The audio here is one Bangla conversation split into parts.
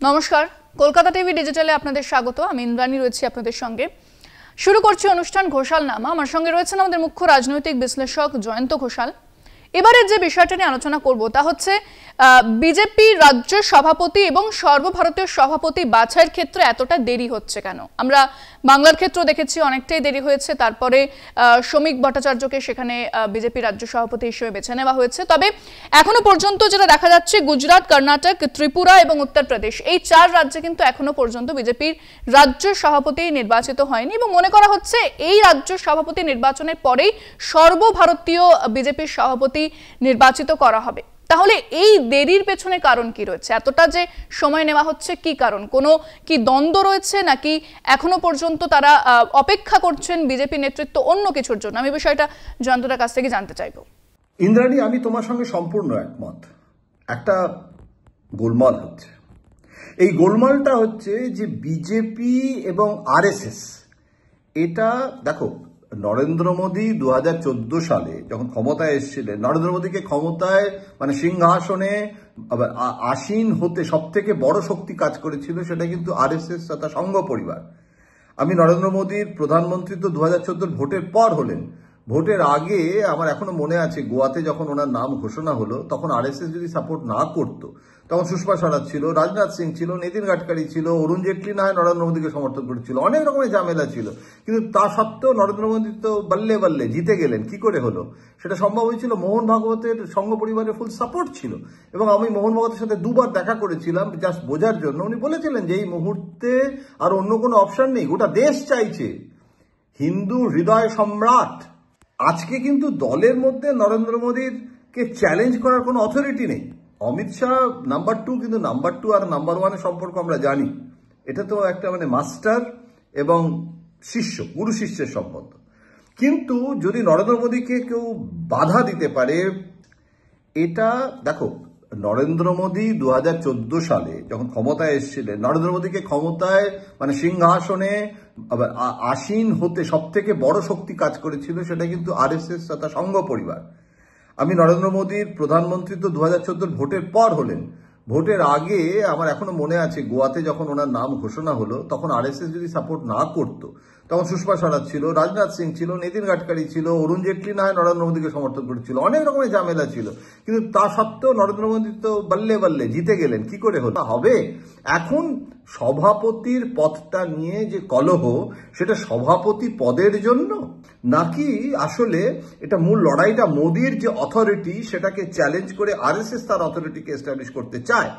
নমস্কার, কলকাতা টিভি ডিজিটালে আপনাদের স্বাগত। আমি ইন্দ্রাণী রয়েছি আপনাদের সঙ্গে। শুরু করছি অনুষ্ঠান ঘোষালনামা। আমার সঙ্গে রয়েছেন আমাদের মুখ্য রাজনৈতিক বিশ্লেষক জয়ন্ত ঘোষাল। এবারের যে বিষয়টা নিয়ে আলোচনা করব তা হচ্ছে বিজেপি রাজ্য সভাপতি এবং সর্বভারতীয় সভাপতি বাছাইয়ের ক্ষেত্রে এতটা দেরি হচ্ছে কেন? আমরা বাংলার ক্ষেত্রেও দেখেছি অনেকটাই দেরি হয়েছে, তারপরে শ্রমিক ভট্টাচার্যকে সেখানে বিজেপি রাজ্য সভাপতি হিসেবে বেছে নেওয়া হয়েছে। তবে এখনো পর্যন্ত যেটা দেখা যাচ্ছে, গুজরাট, কর্ণাটক, ত্রিপুরা এবং উত্তরপ্রদেশ, এই 4 রাজ্যে কিন্তু এখনো পর্যন্ত বিজেপির রাজ্য সভাপতি নির্বাচিত হয়নি এবং মনে করা হচ্ছে এই রাজ্য সভাপতি নির্বাচনের পরেই সর্বভারতীয় বিজেপির সভাপতি নির্বাচিত করা হবে। তাহলে এই দেরির পেছনে কারণ কি রয়েছে? এতটা যে সময় নেওয়া হচ্ছে, কি কারণ? কোনো কি দ্বন্দ্ব রয়েছে, নাকি এখনো পর্যন্ত তারা অপেক্ষা করছেন বিজেপি নেতৃত্ব অন্য কিছুর জন্য? আমি বিষয়টা জয়ন্তদার কাছ থেকে জানতে চাইবো। ইন্দ্রাণী, আমি তোমার সঙ্গে সম্পূর্ণ একমত। একটা গোলমাল হচ্ছে। এই গোলমালটা হচ্ছে যে বিজেপি এবং আরএসএস, এটা দেখো, নরেন্দ্র মোদী 2014 সালে যখন ক্ষমতায় এসেছিলেন, নরেন্দ্র মোদীকে ক্ষমতায় সিংহাসনে আসীন হতে সব থেকে বড় শক্তি কাজ করেছিল, সেটা কিন্তু আরএসএস তথা সংঘ পরিবার। আমি নরেন্দ্র মোদীর প্রধানমন্ত্রী তো 2014 ভোটের পর হলেন। ভোটের আগে আমার এখনো মনে আছে, গোয়াতে যখন ওনার নাম ঘোষণা হলো, তখন আরএসএস যদি সাপোর্ট না করতো, তখন সুষমা স্বরাজ ছিল, রাজনাথ সিং ছিল, নীতিন গাডকারি ছিল, অরুণ জেটলি না হয় নরেন্দ্র মোদীকে সমর্থন করেছিল, অনেক রকমের ঝামেলা ছিল। কিন্তু তা সত্ত্বেও নরেন্দ্র মোদী তো বল্লে বল্লে জিতে গেলেন। কি করে হলো? সেটা সম্ভব হয়েছিল মোহন ভাগবতের সংঘ পরিবারের ফুল সাপোর্ট ছিল। এবং আমি মোহন ভাগবতের সাথে 2 বার দেখা করেছিলাম জাস্ট বোঝার জন্য। উনি বলেছিলেন যে এই মুহূর্তে আর অন্য কোনো অপশন নেই, গোটা দেশ চাইছে হিন্দু হৃদয় সম্রাট। আজকে কিন্তু দলের মধ্যে নরেন্দ্র মোদীকে চ্যালেঞ্জ করার কোনো অথরিটি নেই। অমিত শাহ নাম্বার 2, কিন্তু নাম্বার 2 আর নাম্বার 1 এর সম্পর্ক আমরা জানি। এটা তো একটা মাস্টার এবং শিষ্য, গুরু শিষ্যের সম্বন্ধ। কিন্তু যদি নরেন্দ্র মোদীকে কেউ বাধা দিতে পারে, এটা দেখো, নরেন্দ্র মোদী 2014 সালে যখন ক্ষমতায় এসেছিলেন, নরেন্দ্র মোদীকে ক্ষমতায় সিংহাসনে আসীন হতে সব থেকে বড় শক্তি কাজ করেছিল, সেটা কিন্তু আরএসএস তথা সংঘ পরিবার। আমি নরেন্দ্র মোদীর প্রধানমন্ত্রী তো 2014 ভোটের পর হলেন। ভোটের আগে আমার এখনো মনে আছে, গোয়াতে যখন ওনার নাম ঘোষণা হলো, তখন আরএসএস যদি সাপোর্ট না করতো, তখন সুষমা স্বরাজ ছিল, রাজনাথ সিং ছিল, নীতিন গাডকারি ছিল, অরুণ জেটলি না হয় নরেন্দ্র মোদীকে সমর্থন করেছিল, অনেক রকমের ঝামেলা ছিল। কিন্তু তা সত্ত্বেও নরেন্দ্র মোদী তো বল্লে বল্লে জিতে গেলেন। কি করে হলো? হবে এখন সভাপতির পদটা নিয়ে যে কলহ, সেটা সভাপতি পদের জন্য, নাকি আসলে এটা মূল লড়াইটা মোদীর যে অথরিটি, সেটাকে চ্যালেঞ্জ করে আরএসএস তার অথরিটিকে এস্টাবলিশ করতে চায়?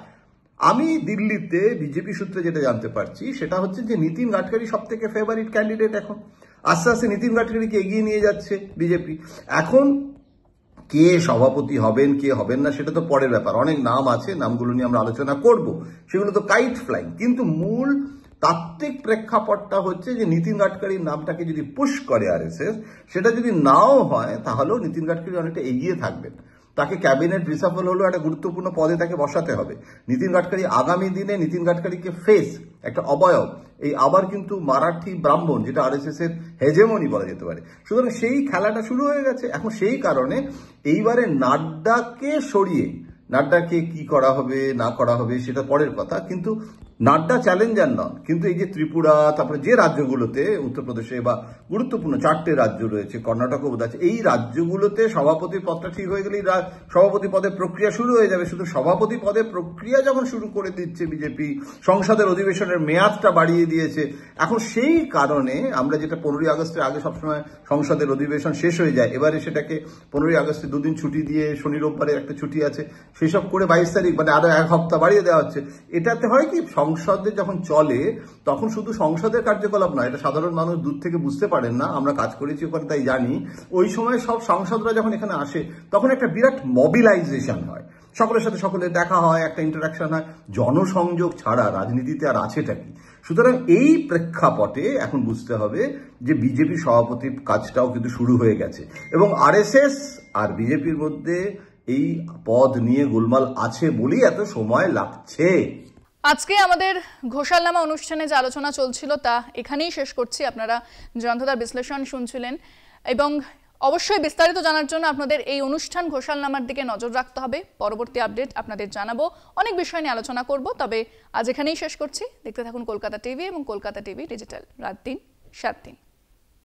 আমি দিল্লিতে বিজেপি সূত্রে যেটা জানতে পারছি, সেটা হচ্ছে যে নীতিন গাডকারি সব থেকে ফেভারিট ক্যান্ডিডেট। এখন আস্তে আস্তে নীতিন গাডকারিকে এগিয়ে নিয়ে যাচ্ছে বিজেপি। এখন কে সভাপতি হবেন, কে হবেন না, সেটা তো পরের ব্যাপার। অনেক নাম আছে, নামগুলো নিয়ে আমরা আলোচনা করব, সেগুলো তো কাইট ফ্লাইং। কিন্তু মূল তাত্ত্বিক প্রেক্ষাপটটা হচ্ছে যে নীতিন গাডকারির নামটাকে যদি পুশ করে আরএসএস, সেটা যদি নাও হয়, তাহলেও নীতিন গাডকারি অনেকটা এগিয়ে থাকবেন। তাকে ক্যাবিনেট রিসাফল হলেও একটা গুরুত্বপূর্ণ পদে তাকে বসাতে হবে। নীতিন গাডকারি আগামী দিনে নীতিন গাডকারিকে ফেস, একটা অবয়ব, এই আবার কিন্তু মারাঠি ব্রাহ্মণ, যেটা আরএসএস এর হেজেমনি বলা যেতে পারে। সুতরাং সেই খেলাটা শুরু হয়ে গেছে। এখন সেই কারণে এইবারে নাড্ডাকে সরিয়ে, নাড্ডাকে কি করা হবে না করা হবে সেটা পরের কথা, কিন্তু নাড্ডা চ্যালেঞ্জার নন। কিন্তু এই যে ত্রিপুরা, তারপরে যে রাজ্যগুলোতে, উত্তরপ্রদেশে বা গুরুত্বপূর্ণ 4টে রাজ্য রয়েছে, কর্ণাটকও বোধ আছে, এই রাজ্যগুলোতে সভাপতির পদটা ঠিক হয়ে গেলেই সভাপতি পদের প্রক্রিয়া শুরু হয়ে যাবে। শুধু সভাপতি পদের প্রক্রিয়া যখন শুরু করে দিচ্ছে বিজেপি, সংসদের অধিবেশনের মেয়াদটা বাড়িয়ে দিয়েছে, এখন সেই কারণে আমরা যেটা 15ই আগস্টের আগে সবসময় সংসদের অধিবেশন শেষ হয়ে যায়, এবারে সেটাকে 15ই আগস্টে 2 দিন ছুটি দিয়ে, শনি রোববারে একটা ছুটি আছে, সেসব করে 22 তারিখ আরো 1 সপ্তাহ বাড়িয়ে দেওয়া হচ্ছে। এটাতে হয় কি, সংসদে যখন চলে, তখন শুধু সংসদের কার্যকলাপ নয়, এটা সাধারণ মানুষ দূর থেকে বুঝতে পারেন না, আমরা কাজ করেছি ওখানে তাই জানি। ওই সময় সব সাংসদরা যখন এখানে আসে, তখন একটা বিরাট মোবিলাইজেশন হয়, সকলের সাথে সকলের দেখা হয়, একটা ইন্টারাকশন হয়। জনসংযোগ ছাড়া রাজনীতিতে আর আছেটা কি? সুতরাং এই প্রেক্ষাপটে এখন বুঝতে হবে যে বিজেপি সভাপতির কাজটাও কিন্তু শুরু হয়ে গেছে, এবং আরএসএস আর বিজেপির মধ্যে এই পদ নিয়ে গোলমাল আছে বলেই এত সময় লাগছে। আজকে আমাদের ঘোষালনামা অনুষ্ঠানে যে আলোচনা চলছিল তা এখানেই শেষ করছি। আপনারা জয়ন্তদার বিশ্লেষণ শুনছিলেন এবং অবশ্যই বিস্তারিত জানার জন্য আপনাদের এই অনুষ্ঠান ঘোষালনামার দিকে নজর রাখতে হবে। পরবর্তী আপডেট আপনাদের জানাবো, অনেক বিষয় নিয়ে আলোচনা করব। তবে আজ এখানেই শেষ করছি। দেখতে থাকুন কলকাতা টিভি এবং কলকাতা টিভি ডিজিটাল, রাত দিন 7 দিন।